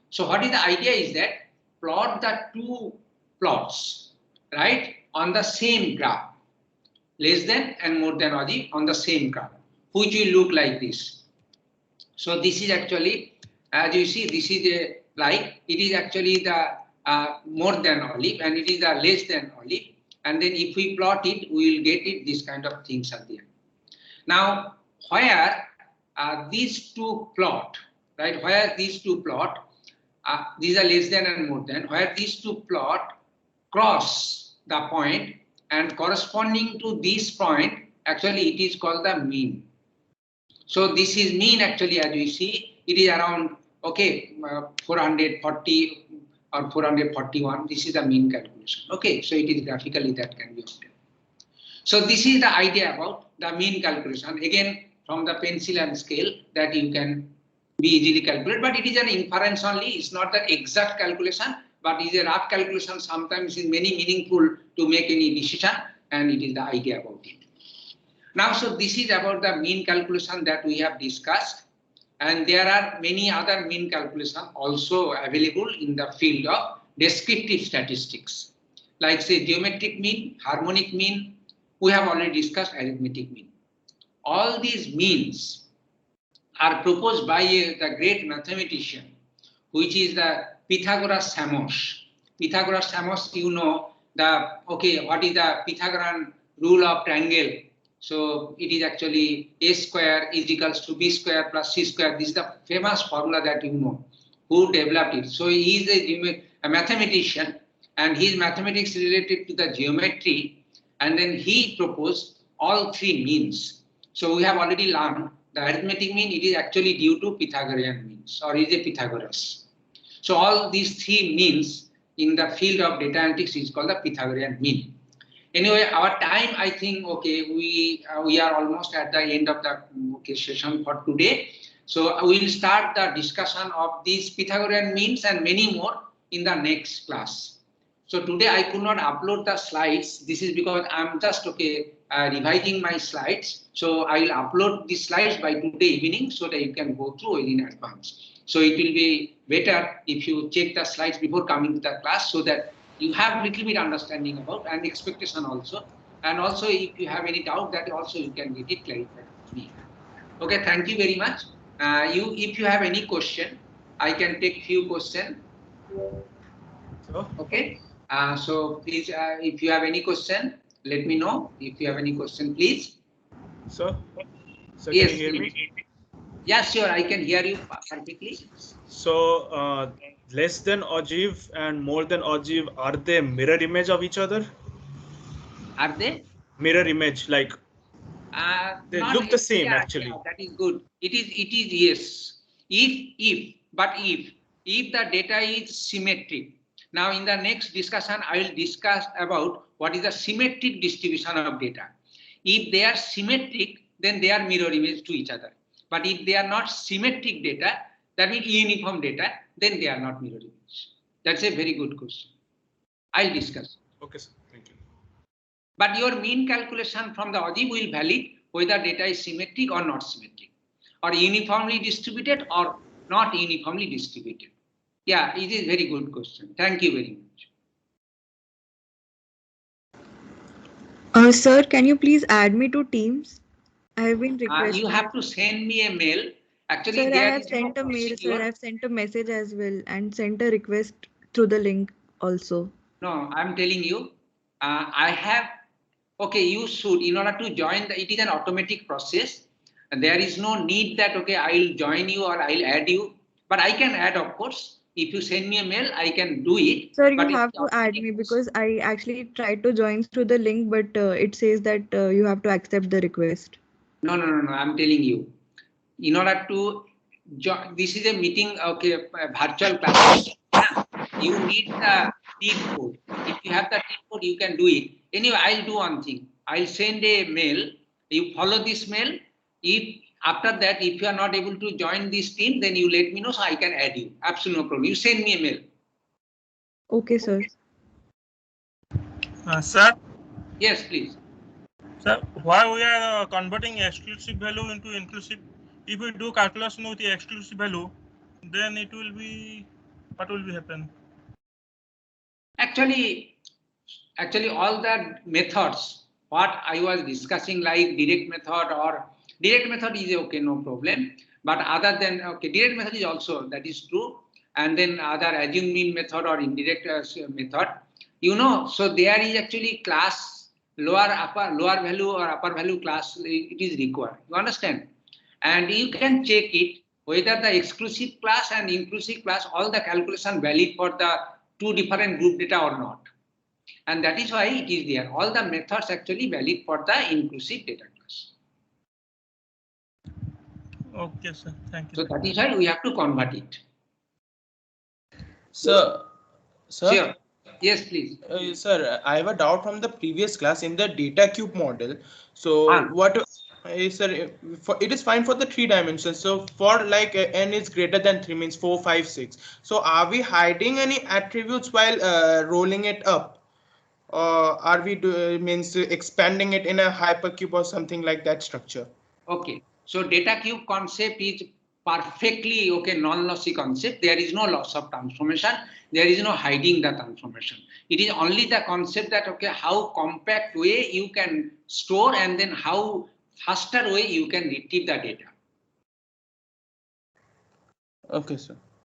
So what is the idea is that plot the two plots, right, on the same graph, less than and more than ogive on the same graph, which will look like this. So this is actually, as you see, this is it is actually the more than olive and it is less than olive. And then if we plot it, we will get it, this kind of things are there. Now, where these two plot, right, where these two plot, these are less than and more than, where these two plot cross the point and corresponding to this point, actually it is called the mean. So this is mean actually, as we see, it is around, okay, 440 or 441. This is the mean calculation. Okay, so it is graphically that can be obtained. So this is the idea about the mean calculation. Again, from the pencil and scale that you can be easily calculated, but it is an inference only. It's not the exact calculation, but it is a rough calculation. Sometimes is many meaningful to make any decision, and it is the idea about it. Now, so this is about the mean calculation that we have discussed, and there are many other mean calculation also available in the field of descriptive statistics, like say geometric mean, harmonic mean. We have already discussed arithmetic mean. All these means are proposed by the great mathematician, which is the Pythagoras Samos. Pythagoras Samos, you know the, okay, what is the Pythagorean rule of triangle? So it is actually a square is equals to b square plus c square. This is the famous formula that you know. Who developed it? So he is a mathematician, and his mathematics related to the geometry. And then he proposed all three means. So we have already learned the arithmetic mean, it is actually due to Pythagorean means, or is a Pythagoras. So all these three means in the field of data analytics is called the Pythagorean mean. Anyway, our time, I think, okay, we are almost at the end of the session for today. So we will start the discussion of these Pythagorean means and many more in the next class. So today I could not upload the slides. This is because I'm just revising my slides. So I will upload the slides by today evening so that you can go through in advance. So it will be better if you check the slides before coming to the class so that you have little bit understanding about and expectation also. And also if you have any doubt, that also you can get it clarified with me. Okay, thank you very much. If you have any question, I can take few questions. Okay. So please, if you have any question, let me know. If you have any question, please. Sir, Yes, can you hear me? Yes, sure, I can hear you perfectly. So less than ogive and more than ogive, are they mirror image of each other? Are they? Mirror image, like they look the same, yeah, actually. Yeah, that is good. It is yes. If the data is symmetric. Now in the next discussion, I will discuss about what is the symmetric distribution of data. If they are symmetric, then they are mirror image to each other. But if they are not symmetric data, that means uniform data, then they are not mirror image. That's a very good question. I'll discuss. Okay, sir. Thank you. But your mean calculation from the ogive will valid whether data is symmetric or not symmetric, or uniformly distributed or not uniformly distributed. Yeah, it is very good question. Thank you very much. Sir, can you please add me to Teams? I have been requested. You have to send me a mail. Actually, sir, I have sent a mail, sir. I have sent a message as well and sent a request through the link also. No, I'm telling you, I have, okay, you should, in order to join, it is an automatic process. And there is no need that, okay, I'll join you or I'll add you. But I can add, of course. If you send me a mail, I can do it. Sir, you have to add me because I actually tried to join through the link, but it says that you have to accept the request. No, I'm telling you. In order to join, this is a meeting, okay, virtual class. You need the team code. If you have the team code, you can do it. Anyway, I'll do one thing. I'll send a mail. You follow this mail. If after that, if you are not able to join this team, then you let me know so I can add you. Absolutely no problem. You send me a mail. Okay, sir. Sir? Yes, please. Sir, why we are converting exclusive value into inclusive? If we do calculation with the exclusive value, then it will be, what will be happen? Actually, all the methods, what I was discussing, like direct method or direct method is okay, no problem. But other than, okay, direct method is also, that is true. and then other assumed mean method or indirect method. You know, so there is actually class lower value or upper value class, it is required. You understand? And you can check it whether the exclusive class and inclusive class, all the calculation valid for the two different group data or not. And that is why it is there. All the methods actually valid for the inclusive data class. Okay, sir. Thank you. So that is why we have to convert it. Sir. Sure. Yes, please. Sir, I have a doubt from the previous class in the data cube model. So what sir, it is fine for the 3 dimensions. So for like n is greater than 3 means 4, 5, 6. So are we hiding any attributes while rolling it up? Or are we means expanding it in a hypercube or something like that structure? Okay. So data cube concept is perfectly okay, non-lossy concept. There is no loss of transformation. There is no hiding the transformation. It is only the concept that okay, how compact way you can store and then how faster way you can retrieve the data. Okay, sir.